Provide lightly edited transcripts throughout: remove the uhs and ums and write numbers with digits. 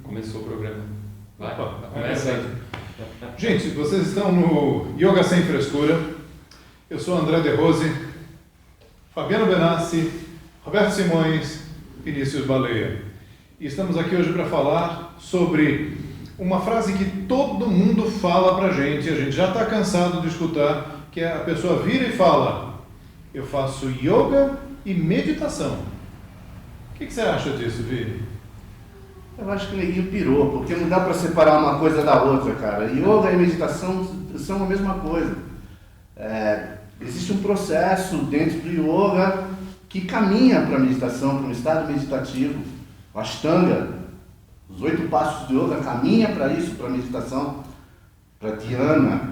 Começou o programa. Vai, Opa, começa aí. Gente, vocês estão no Yoga Sem Frescura. Eu sou André De Rose, Fabiano Benassi, Roberto Simões, Vinícius Baleia. E estamos aqui hoje para falar sobre uma frase que todo mundo fala pra gente, a gente já está cansado de escutar, que é a pessoa vira e fala: eu faço yoga e meditação. O que você acha disso, Vini? Eu acho que o neguinho pirou, porque não dá para separar uma coisa da outra, cara. Yoga e meditação são a mesma coisa. Existe um processo dentro do yoga que caminha para a meditação, para um estado meditativo. O Ashtanga, os 8 passos do yoga, caminha para isso, para a meditação, para Dhyana,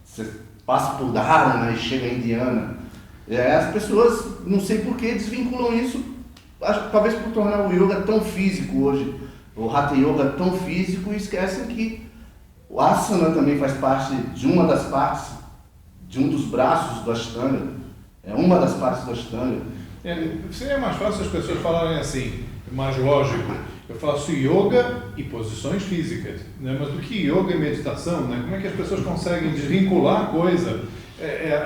você passa por Dharana e chega em Dhyana. As pessoas, não sei por que, desvinculam isso, talvez por tornar o yoga tão físico hoje, o Hatha Yoga tão físico, e esquecem que o Asana também faz parte de uma das partes, de um dos braços do Ashtanga, é uma das partes do Ashtanga. Seria mais fácil as pessoas falarem assim, mais lógico: eu faço yoga e posições físicas, né? Mas do que yoga e meditação, né? Como é que as pessoas conseguem desvincular a coisa?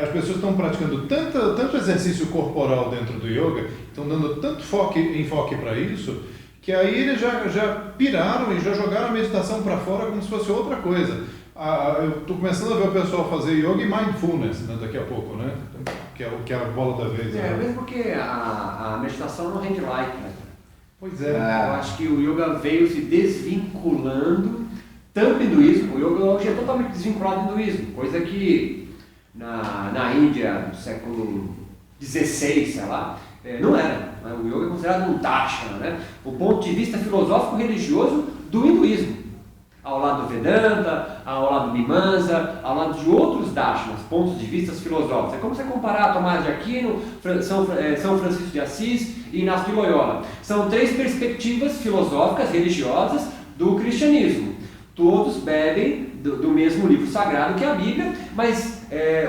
As pessoas estão praticando tanto exercício corporal dentro do yoga, estão dando tanto enfoque para isso, que aí eles já piraram e já jogaram a meditação para fora como se fosse outra coisa. Eu estou começando a ver o pessoal fazer yoga e mindfulness, né, daqui a pouco, né? Que é a bola da vez. Mesmo porque a meditação não rende like, né? Pois é. Eu acho que o yoga veio se desvinculando tanto do hinduísmo. O yoga hoje é totalmente desvinculado do hinduísmo, coisa que na Índia, no século XVI, sei lá, não era. O yoga é considerado um dasana, né? O ponto de vista filosófico religioso do hinduísmo, ao lado do Vedanta, ao lado do Mimamsa, ao lado de outros dashanas, pontos de vista filosóficos. É como você comparar Tomás de Aquino, São Francisco de Assis e Inácio de Loyola. São 3 perspectivas filosóficas, religiosas do cristianismo. Todos bebem do mesmo livro sagrado que é a Bíblia, mas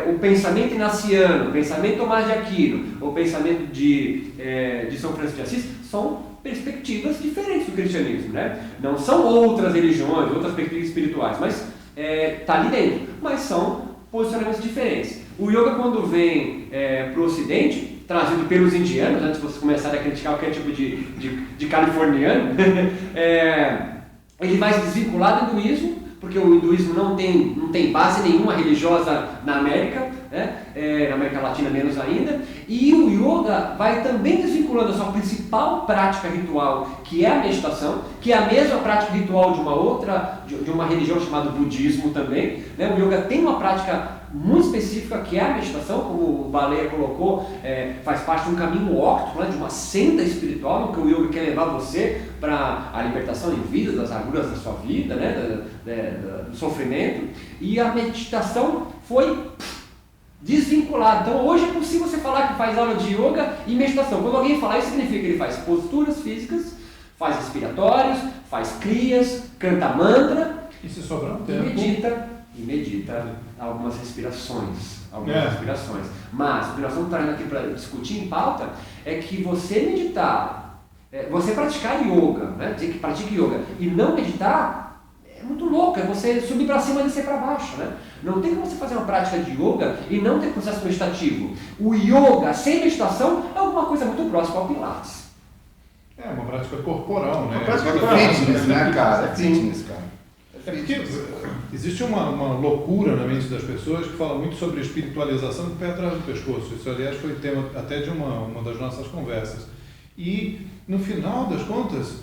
o pensamento inaciano, o pensamento de Tomás de Aquino, o pensamento de São Francisco de Assis são perspectivas diferentes do cristianismo, né? Não são outras religiões, outras perspectivas espirituais, mas está ali dentro, mas são posicionamentos diferentes. O yoga, quando vem para o Ocidente, trazido pelos indianos, antes de vocês começarem a criticar qualquer tipo de californiano, ele vai se desvincular do hinduísmo, porque o hinduísmo não tem base nenhuma religiosa na América, né? Na América Latina menos ainda, e o yoga vai também desvinculando a sua principal prática ritual, que é a meditação, que é a mesma prática ritual de uma religião chamada budismo também, né? O yoga tem uma prática muito específica, que é a meditação, como o Baleia colocou, faz parte de um caminho óctuplo, né? De uma senda espiritual, que o yoga quer levar você para a libertação em vida, das agruras da sua vida, né? Do sofrimento, e a meditação foi desvinculada. Então hoje é possível você falar que faz aula de yoga e meditação. Quando alguém falar isso, significa que ele faz posturas físicas, faz respiratórios, faz kriyas, canta mantra, E se sobrar um tempo, e medita algumas respirações. Mas o que nós estamos trazendo aqui para discutir em pauta é que você meditar, você praticar yoga, né? Dizer que pratica yoga e não meditar é muito louco, é você subir para cima e descer para baixo, né? Não tem como você fazer uma prática de yoga e não ter processo meditativo. O yoga sem meditação é alguma coisa muito próxima ao Pilates. É uma prática corporal, né? Uma prática fitness, né, cara? É fitness, cara. É porque existe uma loucura na mente das pessoas que fala muito sobre espiritualização do pé atrás do pescoço. Isso, aliás, foi tema até de uma das nossas conversas. E, no final das contas,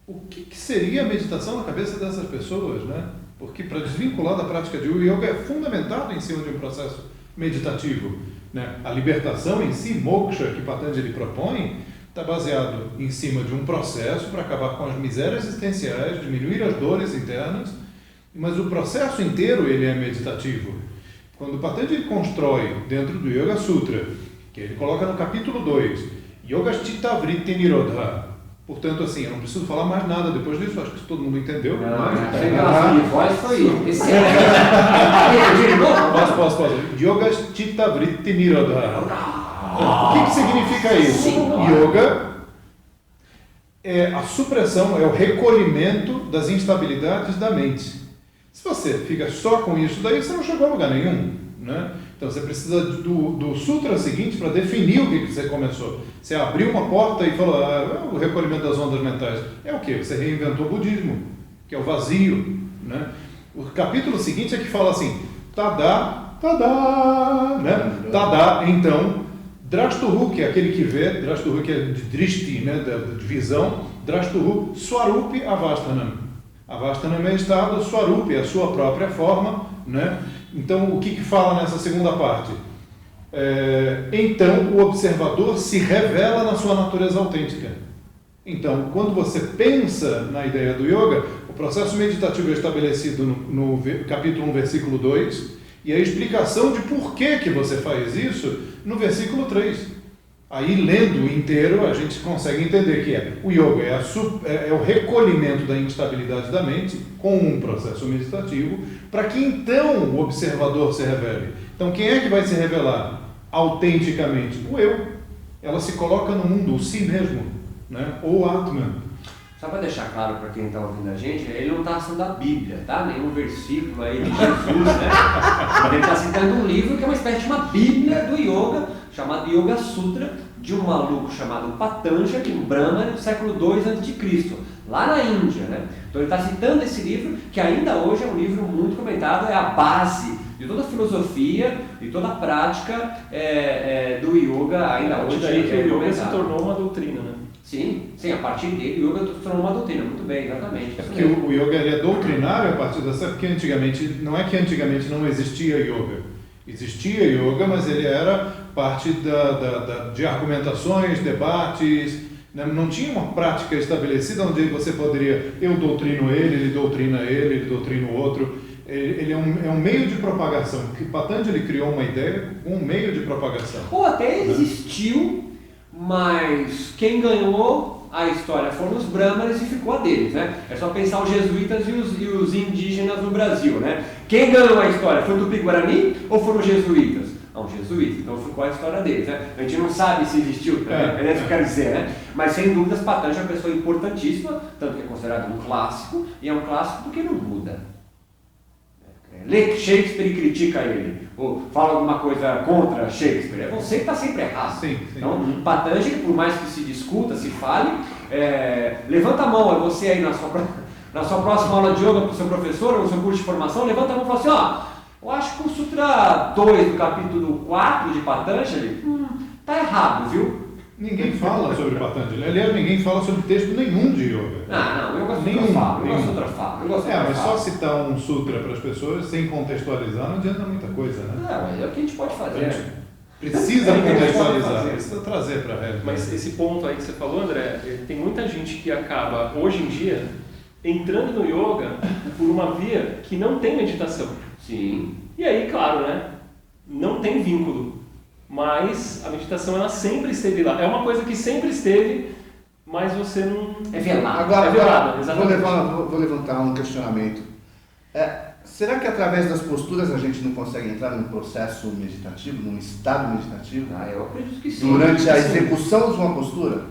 o que seria a meditação na cabeça dessas pessoas, né? Porque para desvincular da prática de yoga é fundamentado em cima de um processo meditativo, né? A libertação em si, moksha, que Patanjali propõe, está baseado em cima de um processo para acabar com as misérias existenciais, diminuir as dores internas, mas o processo inteiro ele é meditativo. Quando Patanjali constrói dentro do Yoga Sutra, que ele coloca no capítulo 2, Yogasthita Vritti Nirodha, portanto, assim, eu não preciso falar mais nada depois disso, acho que todo mundo entendeu. A voz foi excelente. Posso. Yogasthita Vritti Nirodha. O que significa isso? Yoga é a supressão, é o recolhimento das instabilidades da mente. Se você fica só com isso daí, você não chegou a lugar nenhum, né? Então você precisa do sutra seguinte para definir o que você começou. Você abriu uma porta e falou, o recolhimento das ondas mentais. É o quê? Você reinventou o budismo, que é o vazio, né? O capítulo seguinte é que fala assim, tada, né? Tada, então, Drashtuhu, que é aquele que vê, Drashtuhu que é de drishti, né? De visão, Drashtuhu, Swarupi Avastanam. Avastanam é estado, Swarupi é a sua própria forma, né? Então, o que fala nessa segunda parte? Então, o observador se revela na sua natureza autêntica. Então, quando você pensa na ideia do yoga, o processo meditativo é estabelecido no capítulo 1, versículo 2, e a explicação de por que você faz isso no versículo 3. Aí, lendo inteiro, a gente consegue entender que o yoga é o recolhimento da instabilidade da mente com um processo meditativo, para que então o observador se revele. Então, quem é que vai se revelar autenticamente? O eu. Ela se coloca no mundo, o si mesmo, né? Ou Atman. Só para deixar claro para quem está ouvindo a gente, ele não está citando a Bíblia, tá? Nenhum versículo aí de Jesus, né? Mas ele está citando um livro que é uma espécie de uma Bíblia do yoga, chamado Yoga Sutra, de um maluco chamado Patanjali, um Brahmana, do século II a.C., lá na Índia, né? Então ele está citando esse livro, que ainda hoje é um livro muito comentado, é a base de toda a filosofia e toda a prática do yoga, ainda hoje daí que o yoga comentado. se tornou uma doutrina, né? Sim, a partir dele o yoga se tornou uma doutrina, muito bem, exatamente. É porque o yoga ele é doutrinário a partir dessa, porque antigamente, não é que antigamente não existia yoga. Existia yoga, mas ele era parte de argumentações, debates, né? Não tinha uma prática estabelecida onde você poderia, eu doutrino ele doutrina ele doutrina o outro. Ele é um meio de propagação, que Patanjali criou uma ideia com um meio de propagação. Ou até existiu, mas quem ganhou a história foram os brahmanes e ficou a deles, né? É só pensar os jesuítas e os indígenas no Brasil, né? Quem ganhou a história foi o Tupi-Guarani ou foram os jesuítas? Não, os jesuítas, então ficou a história deles, né? A gente não sabe se existiu, é isso que eu quero dizer, né? Mas sem dúvidas, Patanjali é uma pessoa importantíssima, tanto que é considerado um clássico, e é um clássico porque não muda. Lê Shakespeare e critica ele, ou fala alguma coisa contra Shakespeare, é você que está sempre errado. Sim. Então, Patanjali, por mais que se discuta, se fale, levanta a mão, é você aí na sua próxima aula de yoga para o seu professor, ou no seu curso de formação, levanta a mão e fala assim, eu acho que o Sutra 2 do capítulo 4 de Patanjali está errado, viu? Ninguém fala sobre Patanjali. Aliás, ninguém fala sobre texto nenhum de yoga. Não, eu gosto de Sutra fala. Mas só citar um sutra para as pessoas sem contextualizar não adianta muita coisa, né? Mas é o que a gente pode fazer. A gente precisa contextualizar, precisa trazer para a realidade. Mas esse ponto aí que você falou, André, tem muita gente que acaba, hoje em dia, entrando no yoga por uma via que não tem meditação. Sim. E aí, claro, né? Não tem vínculo. Mas a meditação, ela sempre esteve lá. É uma coisa que sempre esteve, mas você não... É velado. Agora, exatamente. Vou levantar um questionamento. Será que através das posturas a gente não consegue entrar num processo meditativo, num estado meditativo? Eu acredito que sim. Durante a execução de uma postura?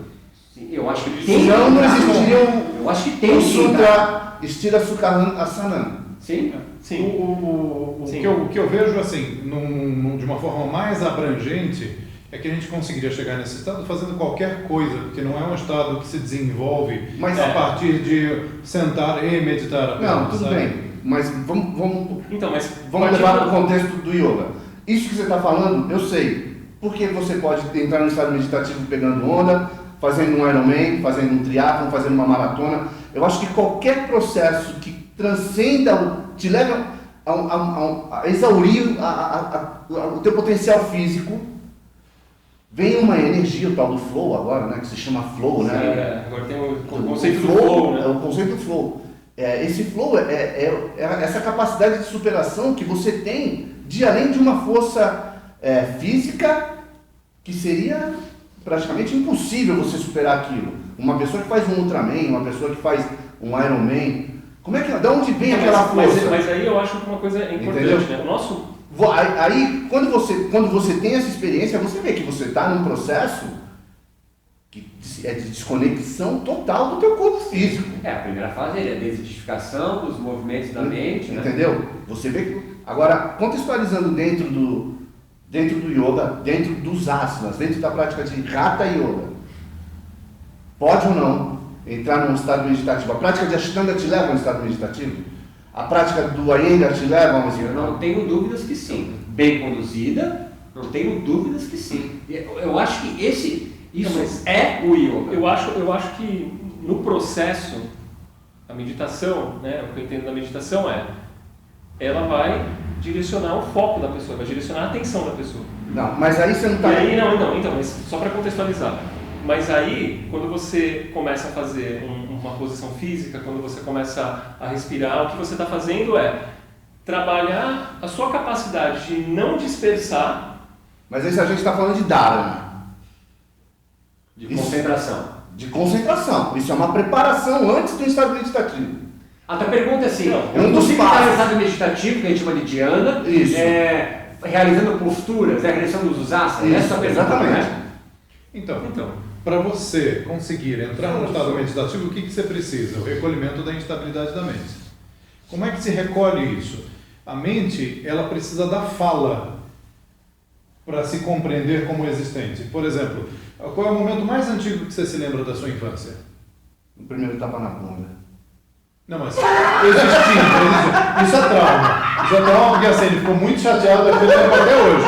Sim, eu acho que tem. Senão não existiria Eu acho que tem. um Sutra Stira Sukhasanana. Sim. Sim. O Sim. que eu vejo assim, de uma forma mais abrangente, é que a gente conseguiria chegar nesse estado fazendo qualquer coisa, porque não é um estado que se desenvolve a partir de sentar e meditar apenas. Não, tudo bem, mas vamos levar para o contexto do yoga. Isso que você está falando, eu sei, porque você pode entrar no estado meditativo pegando onda, fazendo um Ironman, fazendo um triatlon, fazendo uma maratona. Eu acho que qualquer processo que transcenda, te leva a exaurir o teu potencial físico, vem uma energia, o tal do flow agora, né, que se chama flow, né? Agora tem o conceito do flow, né? É o conceito do flow. Esse flow é essa capacidade de superação que você tem de além de uma força física que seria praticamente impossível você superar aquilo. Uma pessoa que faz um Ultraman, uma pessoa que faz um Ironman, de onde vem aquela força? Mas aí eu acho que uma coisa importante, entendeu? né? O nosso... Aí, quando você tem essa experiência, você vê que você está num processo que é de desconexão total do teu corpo físico. A primeira fase é a desidentificação dos movimentos da mente, né? Entendeu? Você vê que... Agora, contextualizando dentro do yoga, dentro dos asanas, dentro da prática de Hatha Yoga, pode ou não entrar num estado meditativo? A prática de Ashtanga te leva a um estado meditativo? A prática do Iyengar te leva a um estado? Eu não tenho dúvidas que sim. Bem conduzida, não tenho dúvidas que sim. Eu acho que isso é o yoga. Eu acho que no processo, a meditação, né, o que eu entendo da meditação ela vai direcionar o foco da pessoa, vai direcionar a atenção da pessoa. Não, mas aí você não está... Então, mas só para contextualizar. Mas aí, quando você começa a fazer uma posição física, quando você começa a respirar, o que você está fazendo é trabalhar a sua capacidade de não dispersar. Mas aí a gente está falando de dharana. De concentração. De concentração. Isso é uma preparação antes do estado meditativo. A tua pergunta é assim, um dos estar passos. em estado meditativo, que a gente chama de dhyana, Isso. realizando posturas, realizando os asanas, essa é a pergunta, exatamente. né? Então, para você conseguir entrar no estado meditativo, o que você precisa? O recolhimento da instabilidade da mente. Como é que se recolhe isso? A mente, ela precisa da fala para se compreender como existente. Por exemplo, qual é o momento mais antigo que você se lembra da sua infância? O primeiro tapa na bunda. Não, mas existia. Isso é trauma. Isso é trauma porque assim, ele ficou muito chateado, ele lembra até hoje.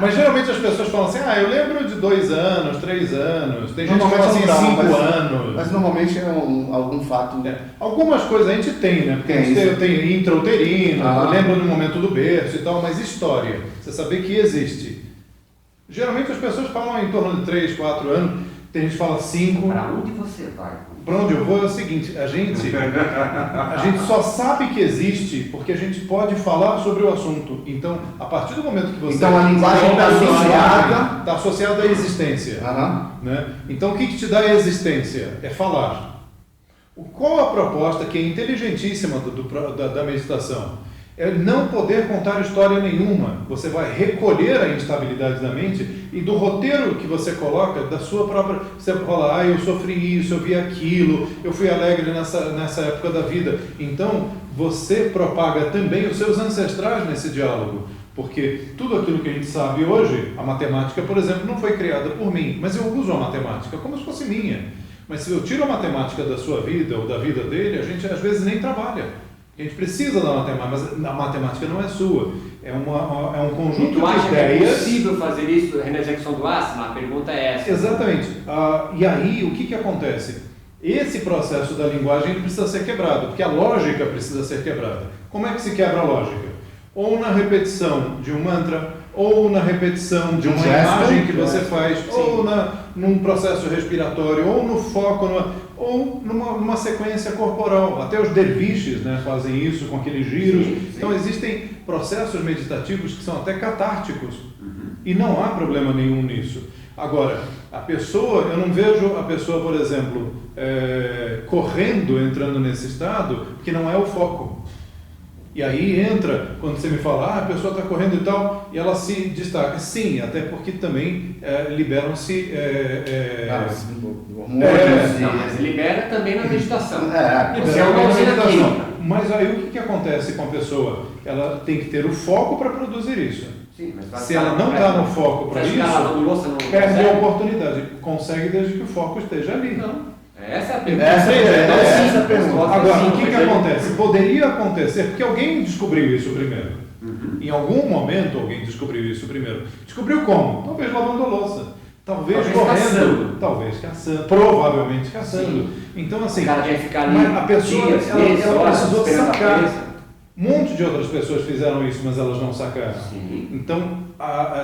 Mas geralmente as pessoas falam assim, eu lembro de 2 anos, 3 anos, tem gente que fala assim, 5 anos. Mas normalmente é algum fato... Algumas coisas a gente tem, né? Porque a gente tem intrauterino, lembra do momento do berço e tal, mas história, você saber que existe. Geralmente as pessoas falam em torno de 3, 4 anos, tem gente que fala 5. Para onde você vai? Para onde eu vou é o seguinte, a gente só sabe que existe porque a gente pode falar sobre o assunto. Então, a partir do momento que você... Então a linguagem está associada... Está associada à existência. Né? Então, o que te dá a existência? É falar. Qual a proposta que é inteligentíssima da meditação? É não poder contar história nenhuma. Você vai recolher a instabilidade da mente e do roteiro que você coloca, da sua própria... Você fala, eu sofri isso, eu vi aquilo, eu fui alegre nessa época da vida. Então, você propaga também os seus ancestrais nesse diálogo. Porque tudo aquilo que a gente sabe hoje, a matemática, por exemplo, não foi criada por mim, mas eu uso a matemática como se fosse minha. Mas se eu tiro a matemática da sua vida ou da vida dele, a gente às vezes nem trabalha. A gente precisa da matemática, mas a matemática não é sua. É um conjunto Tu acha de que é ideias. possível fazer isso na execução do asana? A pergunta é essa. Exatamente. E aí, o que acontece? Esse processo da linguagem ele precisa ser quebrado, porque a lógica precisa ser quebrada. Como é que se quebra a lógica? Ou na repetição de um mantra, ou na repetição de uma imagem que você faz, ou num processo respiratório, ou no foco, ou numa sequência corporal. Até os derviches, né, fazem isso com aqueles giros. Sim. Então existem processos meditativos que são até catárticos. E não há problema nenhum nisso. Agora, eu não vejo a pessoa, por exemplo, correndo, entrando nesse estado, que não é o foco. E aí entra, quando você me fala, a pessoa está correndo e tal, e ela se destaca. Sim, até porque também liberam-se... mas libera também na meditação. Libera na meditação. Mas aí o que acontece com a pessoa? Ela tem que ter o foco para produzir isso. Sim, mas se ela não está no foco para isso, perde a oportunidade. Consegue desde que o foco esteja ali. Não. Essa é a pergunta. Essa é a pergunta. Agora, o que acontece? Poderia acontecer, porque alguém descobriu isso primeiro. Em algum momento alguém descobriu isso primeiro. Descobriu como? Talvez lavando a louça. Talvez correndo. Talvez caçando. Provavelmente caçando. Sim. Então, assim, o cara vai ficar ali a pessoa dias, ela precisou sacar. Um monte de outras pessoas fizeram isso, mas elas não sacaram. Sim. Então,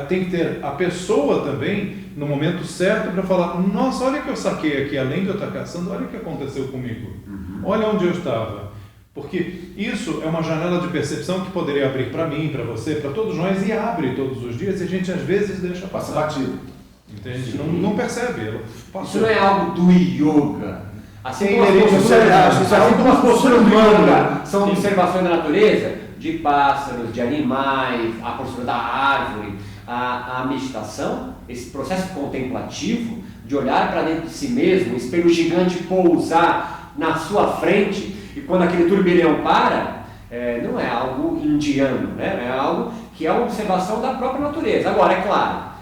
tem que ter a pessoa também no momento certo para falar: nossa, olha o que eu saquei aqui, além de eu estar caçando, olha o que aconteceu comigo. Olha onde eu estava. Porque isso é uma janela de percepção que poderia abrir para mim, para você, para todos nós, e abre todos os dias, e a gente às vezes deixa passar batido. Entende? Não percebe. Isso não é algo do yoga. Assim como uma postura humana, são observações da natureza, de pássaros, de animais, a postura da árvore, a meditação, esse processo contemplativo, de olhar para dentro de si mesmo, um espelho gigante pousar na sua frente, e quando aquele turbilhão para, não é algo indiano, né? É algo que é uma observação da própria natureza. Agora, é claro,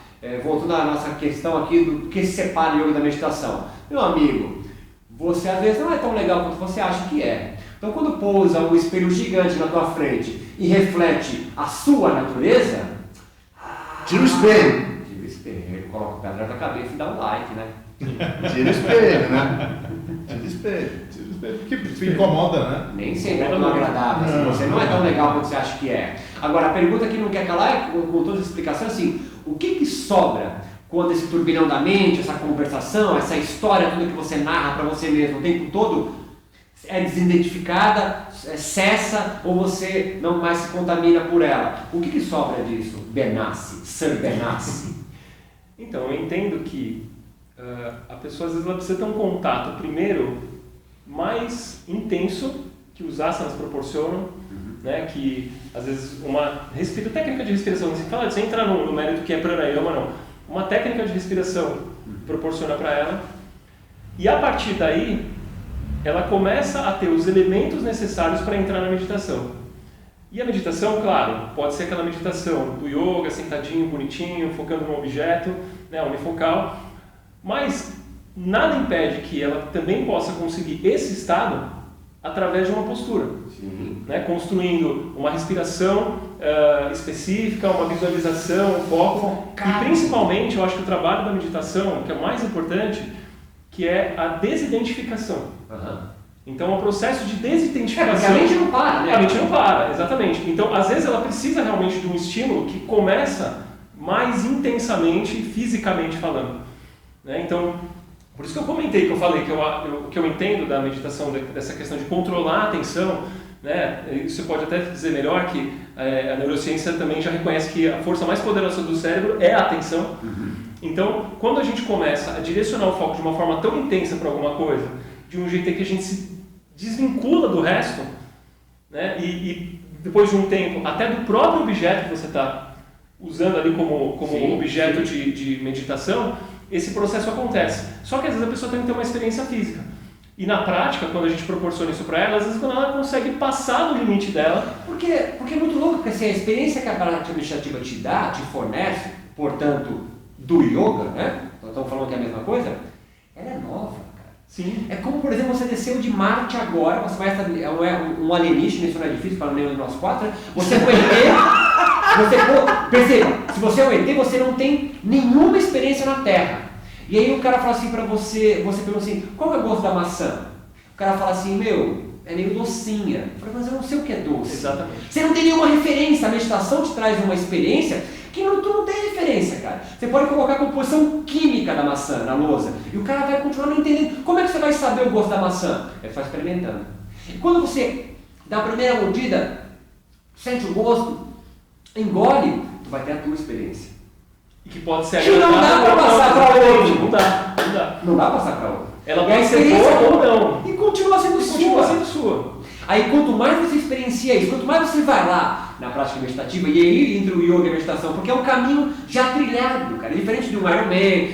voltando à nossa questão aqui do que separa o yoga da meditação. Meu amigo, você às vezes não é tão legal quanto você acha que é. Então, quando pousa um espelho gigante na tua frente e reflete a sua natureza, Tira o espelho. tira o espelho, coloca o pé atrás da cabeça e dá um like, né? Tira o espelho, né? Tira o espelho. Porque incomoda, né? Nem sempre é tão agradável, assim, você não é tão legal quanto você acha que é. Agora, a pergunta que não quer calar é, com toda essa explicação, assim, o que sobra quando esse turbilhão da mente, essa conversação, essa história, tudo que você narra para você mesmo o tempo todo, é desidentificada, cessa, ou você não mais se contamina por ela? O que sobra disso, Benassi, Sir Benassi? Então, eu entendo que a pessoa às vezes ela precisa ter um contato primeiro mais intenso que os asanas proporcionam, né? Que às vezes uma técnica de respiração, não se fala, você entra no mérito que é pranayama, não. Uma técnica de respiração proporciona para ela, e a partir daí ela começa a ter os elementos necessários para entrar na meditação. E a meditação, claro, pode ser aquela meditação do yoga, sentadinho, bonitinho, focando no objeto, né, unifocal, mas nada impede que ela também possa conseguir esse estado através de uma postura, né, construindo uma respiração específica, uma visualização, um foco, e principalmente, eu acho que o trabalho da meditação, que é o mais importante, que é a desidentificação. Então, o processo de desidentificação... Porque a mente não para, né? A mente não para, exatamente. Então, às vezes, ela precisa realmente de um estímulo que começa mais intensamente, fisicamente falando. Né? Então, por isso que eu comentei, que eu falei que eu entendo da meditação, dessa questão de controlar a atenção, né? Você pode até dizer melhor que a neurociência também já reconhece que a força mais poderosa do cérebro é a atenção. Então, quando a gente começa a direcionar o foco de uma forma tão intensa para alguma coisa, de um jeito que a gente se desvincula do resto, né? E depois de um tempo, até do próprio objeto que você está usando ali como objeto de meditação, esse processo acontece. Só que às vezes a pessoa tem que ter uma experiência física. E na prática, quando a gente proporciona isso para ela, às vezes quando ela consegue passar do limite dela... Porque é muito louco, porque assim, a experiência que a prática meditativa te dá, te fornece, portanto, do yoga, né? Estamos falando que é a mesma coisa, ela é nova, cara. Sim. É como, por exemplo, você desceu de Marte agora, você vai estar, um alienígena, isso não é difícil para nenhum de nós quatro, né? Você é um ET, perceba, se você é um ET, você não tem nenhuma experiência na Terra. E aí o cara fala assim pra você pergunta assim, qual é o gosto da maçã? O cara fala assim, é meio docinha. Eu falei, mas eu não sei o que é doce. Exatamente. Você não tem nenhuma referência, a meditação te traz uma experiência que tu não tem referência, cara. Você pode colocar a composição química da maçã na lousa e o cara vai continuar não entendendo. Como é que você vai saber o gosto da maçã? Ele vai experimentando. E quando você dá a primeira mordida, sente o gosto, engole, tu vai ter a tua experiência. E que pode ser Que não dá para passar para outro. Não dá. Não dá para passar para outro. Ela pode ser boa ou não. E continua sendo sua. Aí quanto mais você experiencia isso, quanto mais você vai lá na prática meditativa, e aí entra o yoga e a meditação, porque é um caminho já trilhado, cara. É diferente de um Ironman,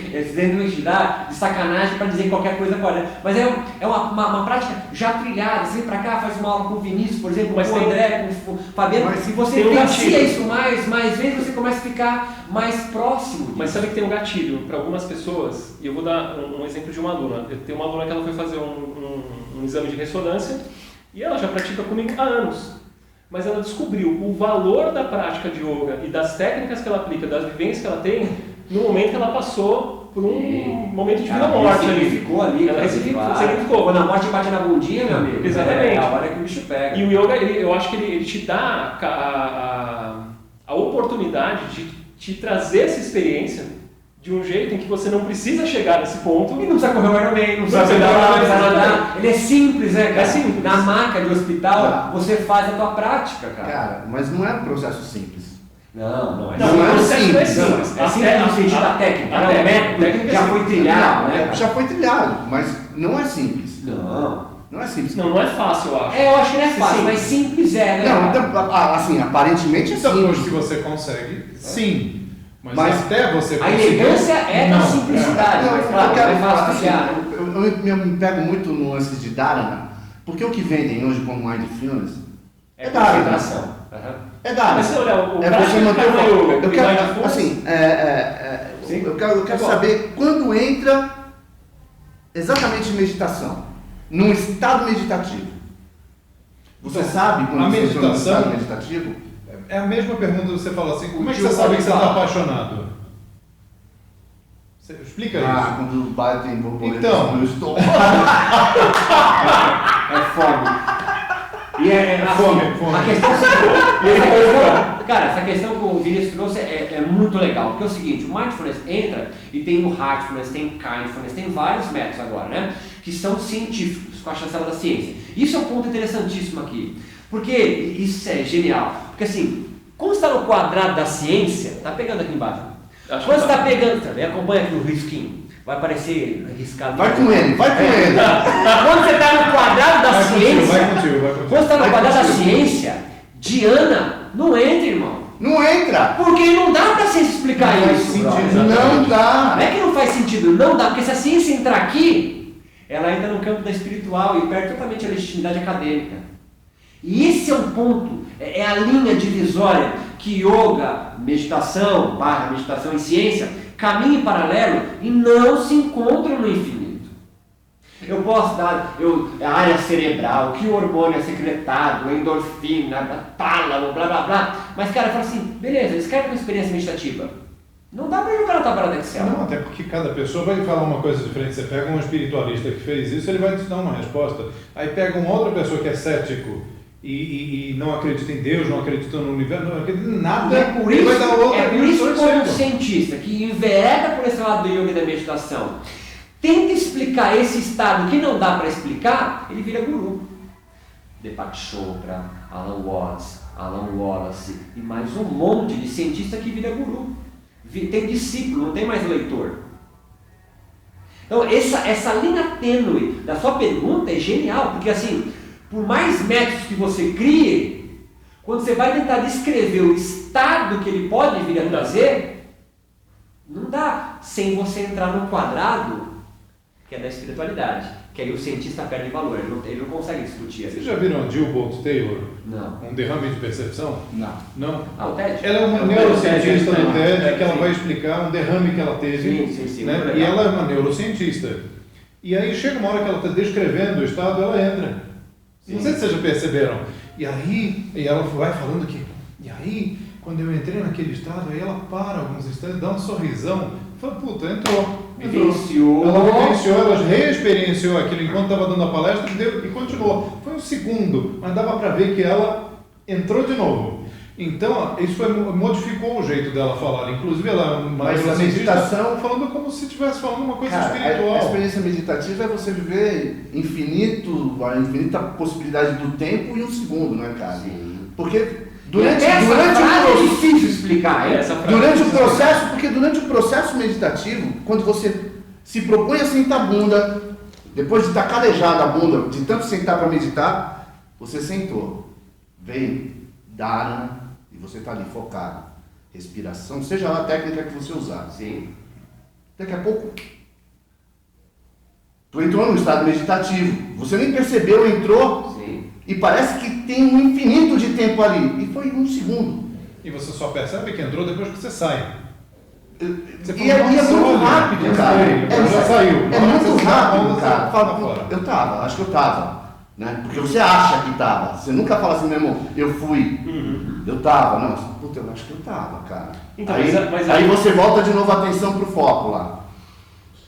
de sacanagem para dizer qualquer coisa agora. Mas é uma prática já trilhada. Você vem pra cá, faz uma aula com o Vinícius, por exemplo, com o André, com o Fabiano, mas se você vivencia isso mais vezes, você começa a ficar mais próximo disso. Mas sabe que tem um gatilho para algumas pessoas, e eu vou dar um exemplo de uma aluna. Eu tenho uma aluna que ela foi fazer um exame de ressonância, e ela já pratica comigo há anos, mas ela descobriu o valor da prática de yoga e das técnicas que ela aplica, das vivências que ela tem, no momento que ela passou por um momento de vida ou morte ali. Ficou ali, ela ressignificou. Quando a morte bate na bundinha, meu amigo, exatamente. É a hora que o bicho pega. E o yoga, eu acho que ele te dá a oportunidade de te trazer essa experiência de um jeito em que você não precisa chegar nesse ponto. E não precisa correr o Ironman, não precisa pedalar, não precisa nadar. Ele é simples, né, cara? É simples. Na maca de hospital, você faz a tua prática, cara. Cara, mas não é um processo simples. Não é. Não, o processo não é simples. simples. É simples no sentido da técnica. A O método já foi trilhado, né? Já foi trilhado, mas não é simples. Não é simples. Não é fácil, eu acho. Eu acho que não é fácil, Sim. mas simples é, né? Não, então, assim, aparentemente é Então, simples. hoje que você consegue, sim. Mas até você A conseguir... elegância é da Não, simplicidade, Não, mas eu claro, quero é falar fácil assim, criar, né? eu me pego muito no lance de Dharana, porque o que vendem hoje como mindfulness É Dharana. concentração. Uhum. É Dharana. Mas se olhar o É prático você de manter o Karma foco. Yoga, Eu e quero, Mindfulness, assim, Sim. eu quero Tá bom. saber quando entra exatamente em meditação, num estado meditativo. Você Então, sabe quando a você entra num meditação- estado meditativo? É a mesma pergunta que você fala assim, como é que tio você sabe que você pode está falar. apaixonado? Você explica Ah, isso. quando batem borboletas Então. no estômago. É fome. E assim, Fome. a questão, cara, essa questão que o Vinícius trouxe é muito legal, porque é o seguinte, o Mindfulness entra e tem o Heartfulness, tem o Kindfulness, tem vários métodos agora, né, que são científicos, com a chancela da ciência. Isso é um ponto interessantíssimo aqui, porque isso é genial, porque assim, quando você está no quadrado da ciência, tá pegando aqui embaixo, Acho quando que você tá. está pegando, também acompanha aqui no risquinho, vai aparecer riscado. Vai com ele, vai com ele. Quando você está no quadrado da Vai contigo, ciência, vai contigo. quando você está no Vai quadrado da contigo. ciência, Diana não entra, irmão. Não entra. Porque não dá pra ciência explicar Não faz isso. sentido. brother. Não dá. Não é que não faz sentido, não dá, porque se a ciência entrar aqui, ela entra no campo da espiritual e perde totalmente a legitimidade acadêmica. E esse é um ponto, é a linha divisória que yoga, meditação e ciência caminham em paralelo e não se encontram no infinito. Eu posso dar a área cerebral, que o hormônio é secretado, a endorfina, tálamo, blá blá blá. Mas cara, fala assim, beleza, escreve uma experiência meditativa. Não dá pra jogar na tabela do Excel. Não, até porque cada pessoa vai falar uma coisa diferente. Você pega um espiritualista que fez isso, ele vai te dar uma resposta. Aí pega uma outra pessoa que é cético e não acredita em Deus, não acredita no universo, não acredita em nada, É por ele isso, vai dar outra é por isso que resposta. como cientista que envereda por esse lado do yoga e da meditação, tenta explicar esse estado que não dá para explicar, ele vira guru. Deepak Chopra, Alan Watts, Alan Wallace e mais um monte de cientista que vira guru. Tem discípulo, não tem mais leitor. Então essa linha tênue da sua pergunta é genial, porque assim, por mais métodos que você crie, quando você vai tentar descrever o estado que ele pode vir a trazer, não dá sem você entrar no quadrado que é da espiritualidade, que aí o cientista perde valor, ele não consegue discutir. Vocês já viram a Jill Bolte Taylor? Não. Um derrame de percepção? Não. Não. Ah, o TED? Ela é uma É o neurocientista TED, do TED, né? que ela Sim. vai explicar um derrame que ela teve. Sim, Né? muito E legal. ela é uma neurocientista. E aí chega uma hora que ela está descrevendo o estado, ela entra. Não sei se vocês já perceberam. E ela vai falando que. E aí, quando eu entrei naquele estado, aí ela para alguns instantes, dá um sorrisão. Fala, puta, entrou. Vivenciou. Ela vivenciou, ela reexperienciou aquilo enquanto estava dando a palestra e continuou. Foi um segundo, mas dava para ver que ela entrou de novo. Então, isso modificou o jeito dela falar. Inclusive, ela é uma Mas a neurocientista meditação- falando como se estivesse falando uma coisa Cara, espiritual. a experiência meditativa é você viver a infinita possibilidade do tempo em um segundo, né, cara? Sim. Porque Durante durante essa frase é o difícil explicar, hein? Essa frase durante o é processo, porque durante o processo meditativo, quando você se propõe a sentar a bunda, depois de estar calejado a bunda, de tanto sentar para meditar, você sentou, veio, dharana, e você está ali focado. Respiração, seja lá a técnica que você usar. Sim. Daqui a pouco, tu entrou no estado meditativo, você nem percebeu, entrou, Sim. e parece que tem um infinito de tempo ali, e foi um segundo. E você só percebe que entrou depois que você sai. Você E é "Nossa, muito olha, rápido, já cara. saiu, já saiu. É Na hora que muito você sai, rápido, você cara. tá Fala, fora. eu tava, acho que eu tava. Né? Porque você acha que tava. Você nunca fala assim, meu irmão, eu fui. Eu tava. Não, puta, eu acho que eu tava, cara. Então, aí, mas aí você volta de novo a atenção pro foco lá.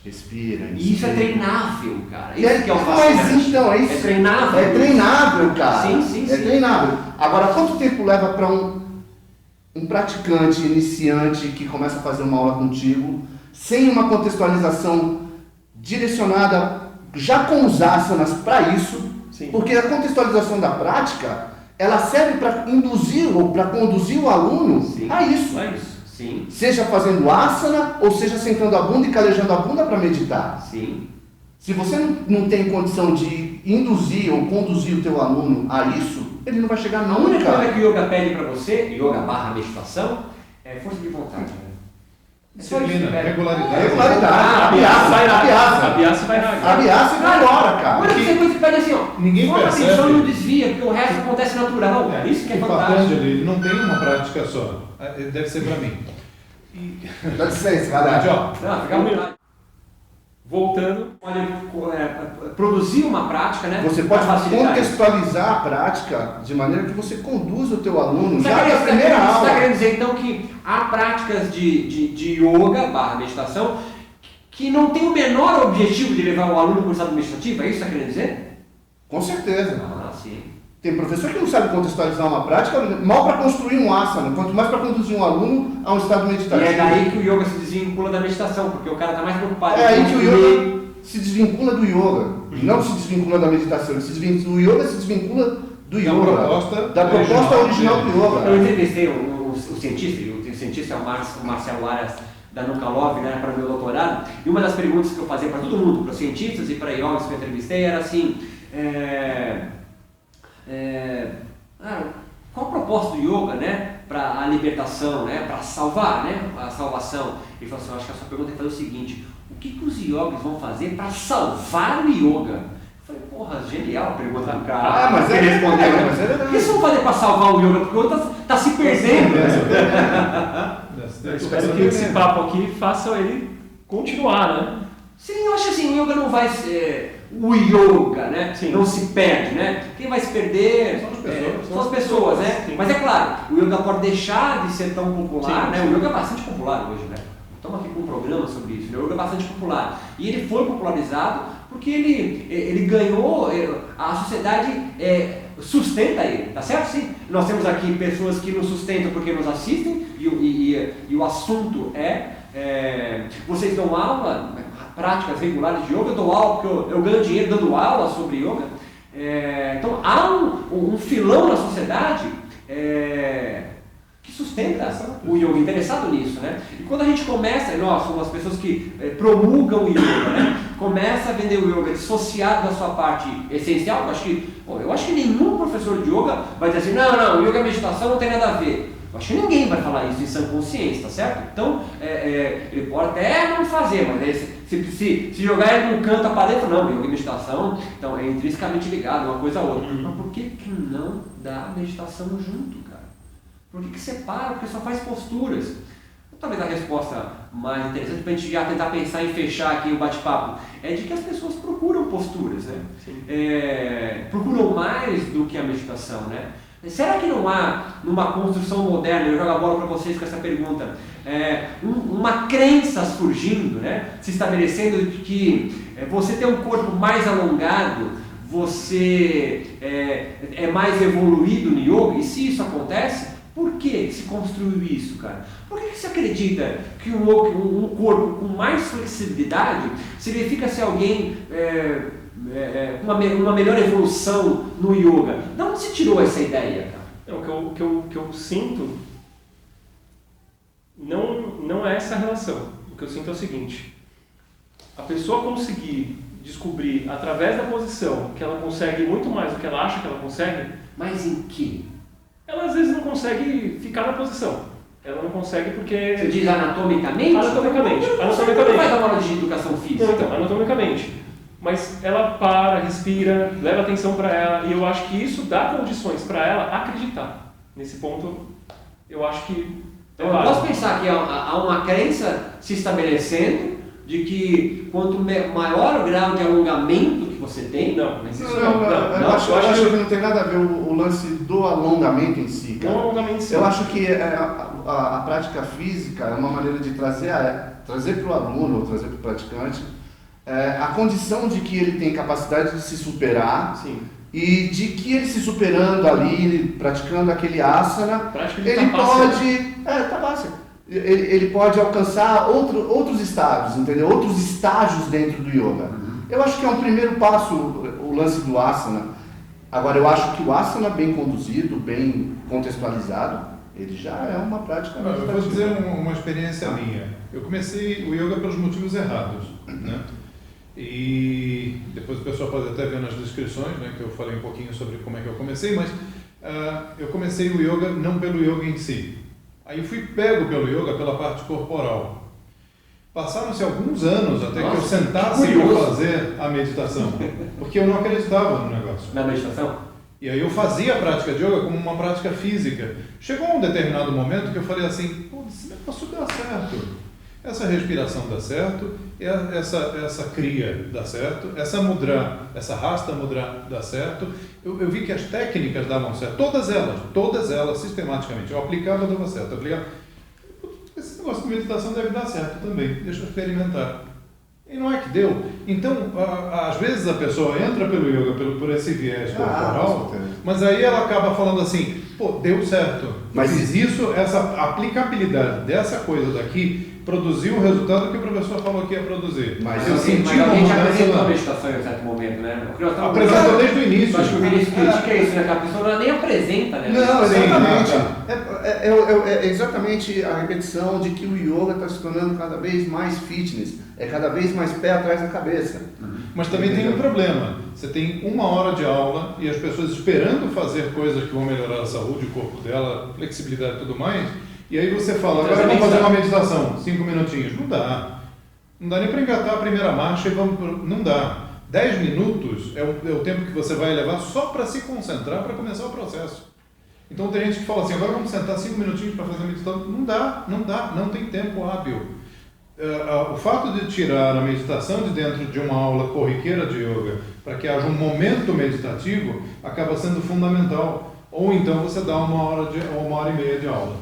Respira. E isso é inspira. treinável, cara. E é, Isso que é o mas fascinante. então, é isso. É treinável. É treinável, cara. Sim, É sim. treinável. Agora, quanto tempo leva para um praticante iniciante que começa a fazer uma aula contigo, sem uma contextualização direcionada já com os asanas para isso? Sim. Porque a contextualização da prática, ela serve para induzir ou para conduzir o aluno Sim. a isso. É isso. Sim. Seja fazendo asana ou seja sentando a bunda e calejando a bunda para meditar. Sim. Se você não tem condição de induzir ou conduzir o teu aluno a isso, ele não vai chegar A única nunca. coisa que o yoga pede para você, yoga / meditação, é força de vontade. Disciplina, É. regularidade. Regularidade. Abhyasa vai Abhyasa. Abhyasa vai A Biasa vai embora, cara. Olha que você pede assim, ó. Ninguém Foca a percebe. atenção e não desvia, porque o resto acontece natural. Isso que é o fantástico. Patanjali, ele não tem uma prática só. Deve ser para mim. Dá licença, vai Verdade, lá. ó. Não, fica à vontade. Voltando, Pode produzir uma prática, né? Você pode pra facilitar isso. contextualizar a prática de maneira que você conduza o teu aluno Você já na primeira está aula. querendo dizer então que há práticas de yoga / meditação que não tem o menor objetivo de levar o aluno para o estado meditativo? É isso que você está querendo dizer? Com certeza. Ah, sim. Tem professor que não sabe contextualizar uma prática, mal para construir um asana, quanto mais para conduzir um aluno a um estado E meditativo. é daí que o yoga se desvincula da meditação, porque o cara está mais preocupado É aí em que o construir. yoga se desvincula do yoga. Não se desvincula da meditação. O yoga se desvincula do Da yoga. proposta da proposta original do yoga. Eu entrevistei o cientista, e o cientista é o Marcelo Arias da Nukalov, né, para o meu doutorado, e uma das perguntas que eu fazia para todo mundo, para os cientistas e para yogis que eu entrevistei, era assim, qual o propósito do yoga, né, para a libertação, né, para salvar, né, a salvação? Ele falou assim, eu acho que a sua pergunta tem que fazer o seguinte, o que os yogis vão fazer para salvar o yoga? Eu falei, porra, genial a pergunta do cara. Ah, mas Ele respondeu, né? mas é O que verdade. eles vão fazer para salvar o yoga? Porque o outro está se perdendo. eu espero que esse papo aqui faça ele continuar, né? Sim, eu acho assim, o yoga não vai ser o yoga, né? Sim. Não se perde, né? Quem vai se perder são as pessoas, né? Sim. Mas é claro, o yoga pode deixar de ser tão popular, Sim, né? sim. O yoga é bastante popular hoje, né? Estamos aqui com um programa sobre isso, né? O yoga é bastante popular. E ele foi popularizado porque ele ganhou, a sociedade sustenta ele, tá certo? Sim. Nós temos aqui pessoas que nos sustentam porque nos assistem e o assunto vocês dão aula, práticas regulares de yoga, eu dou aula porque eu ganho dinheiro dando aula sobre yoga. Então há um filão na sociedade que sustenta o yoga, interessado nisso, né? E quando a gente começa, nós somos as pessoas que promulgam o yoga, né? Começa a vender o yoga dissociado da sua parte essencial, eu acho que nenhum professor de yoga vai dizer assim, não, yoga e meditação não tem nada a ver. Eu acho que ninguém vai falar isso em sã consciência, tá certo? Então, ele pode até não fazer, mas se jogar ele num canto para dentro, não, yoga e meditação, então é intrinsecamente ligado, uma coisa a outra. Mas por que não dá meditação junto, cara? Por que separa? Porque só faz posturas. Talvez a resposta mais interessante para a gente já tentar pensar em fechar aqui o bate-papo é de que as pessoas procuram posturas, né? Procuram mais do que a meditação, né? Será que não há, numa construção moderna, eu jogo a bola para vocês com essa pergunta, uma crença surgindo, né? Se estabelecendo de que você ter um corpo mais alongado, você é mais evoluído no yoga? E se isso acontece, por que se construiu isso, cara? Por que se acredita que um corpo com mais flexibilidade significa ser alguém com uma melhor evolução no yoga? De onde se tirou essa ideia, cara? O que eu sinto não é essa relação. O que eu sinto é o seguinte, a pessoa conseguir descobrir através da posição que ela consegue muito mais do que ela acha que ela consegue, Mas em que? ela às vezes não consegue ficar na posição. Ela não consegue porque... Você diz anatomicamente? Anatomicamente. Você não vai dar uma aula de educação física. Não, então, anatomicamente. Mas ela para, respira, leva atenção para ela, e eu acho que isso dá condições para ela acreditar. Nesse ponto, eu acho que... Eu posso pensar que há uma crença se estabelecendo de que quanto maior o grau de alongamento que você tem... Não, mas isso Eu acho que não tem nada a ver o lance do alongamento em si, cara. Não alongamento sim. Eu acho que a prática física é uma maneira de trazer para o aluno ou trazer para o praticante a condição de que ele tem capacidade de se superar. Sim. E de que ele se superando ali, praticando aquele asana, ele pode... Ele pode alcançar outros estágios, entendeu? Outros estágios dentro do yoga. Eu acho que é um primeiro passo o lance do asana. Agora, eu acho que o asana bem conduzido, bem contextualizado, ele já é uma prática. Eu vou dizer uma experiência minha. Eu comecei o yoga pelos motivos errados, né? E depois o pessoal pode até ver nas descrições, né, que eu falei um pouquinho sobre como é que eu comecei, mas eu comecei o yoga não pelo yoga em si. Aí fui pego pelo yoga pela parte corporal. Passaram-se alguns anos até que eu Nossa, sentasse que para curioso. fazer a meditação, porque eu não acreditava no negócio. Na meditação? E aí eu fazia a prática de yoga como uma prática física. Chegou um determinado momento que eu falei assim, pô, esse negócio dá certo. Essa respiração dá certo, essa kriya dá certo, essa mudra, essa rasta mudra dá certo. Eu vi que as técnicas davam certo, todas elas, sistematicamente. Eu aplicava, dava certo. Esse negócio de meditação deve dar certo também, deixa eu experimentar. E não é que deu. Então, às vezes a pessoa entra pelo yoga, por esse viés corporal, com certeza. mas aí ela acaba falando assim, pô, deu certo. Mas Fiz isso, essa aplicabilidade dessa coisa daqui produziu o resultado que o professor falou que ia produzir. Mas eu assim, senti Mas uma alguém te mudança apresentou a lá. meditação em um certo momento, né? O que nós estamos Apresentou conversando- desde o início. Eu acho que o Vinícius critica isso, né? Que a pessoa ela nem apresenta, né? Não, Sim, exatamente. tá. É exatamente a repetição de que o yoga está se tornando cada vez mais fitness, é cada vez mais pé atrás da cabeça. Mas também tem um problema. Você tem 1 hora de aula e as pessoas esperando fazer coisas que vão melhorar a saúde, o corpo dela, flexibilidade e tudo mais. E aí você fala, agora vamos fazer uma meditação, 5 minutinhos. Não dá. Não dá nem para engatar a primeira marcha e vamos. Não dá. 10 minutos é o tempo que você vai levar só para se concentrar para começar o processo. Então tem gente que fala assim, agora vamos sentar 5 minutinhos para fazer a meditação. Não dá, não tem tempo hábil. O fato de tirar a meditação de dentro de uma aula corriqueira de yoga para que haja um momento meditativo acaba sendo fundamental. Ou então você dá 1 hora e meia de aula.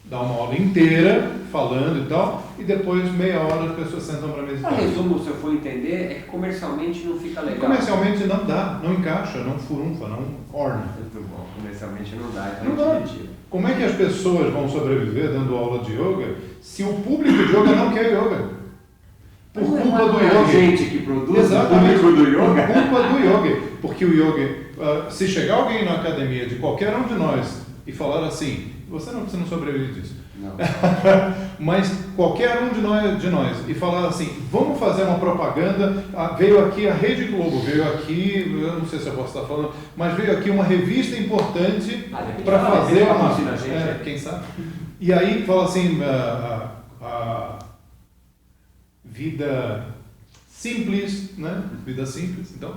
Dá uma aula inteira falando e tal, e depois meia hora as pessoas sentam para meditar. O resumo, se eu for entender, é que comercialmente não fica legal. Comercialmente não dá, não encaixa, não furunfa, não orna. Muito bom, comercialmente não dá, Não então dá. a gente retira. Como é que as pessoas vão sobreviver dando aula de yoga se o público de yoga não quer yoga? Por Não é culpa do a yoga. gente que produz Exatamente. o público do yoga. Por culpa do yoga. Porque o yoga, se chegar alguém na academia de qualquer um de nós e falar assim, você não sobrevive disso. Não. Mas qualquer um de nós e falar assim, vamos fazer uma propaganda, veio aqui a Rede Globo, veio aqui, eu não sei se eu posso estar falando, mas veio aqui uma revista importante De repente para fala, fazer ele uma... patrocina a gente, quem sabe? E aí fala assim, a vida simples, né? Vida simples, então,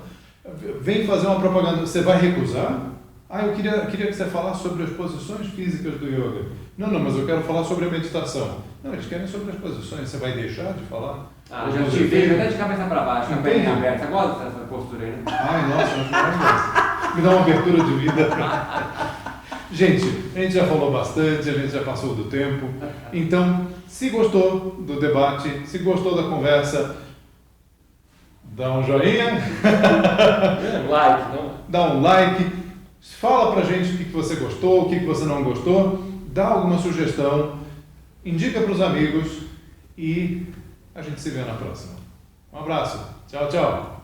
vem fazer uma propaganda, você vai recusar? Eu queria que você falasse sobre as posições físicas do yoga. Não, mas eu quero falar sobre a meditação. Não, eles querem sobre as posições, você vai deixar de falar? Já te vejo até de cabeça para baixo, com a Entendi. perna aberta. Gosta dessa postura aí, né? Ai, nossa, acho maravilhoso. Me dá uma abertura de vida. Gente, a gente já falou bastante, a gente já passou do tempo. Então, se gostou do debate, se gostou da conversa, dá um joinha, Like, não? dá um like, fala pra gente o que você gostou, o que você não gostou, dá alguma sugestão, indica para os amigos e a gente se vê na próxima. Um abraço. Tchau, tchau.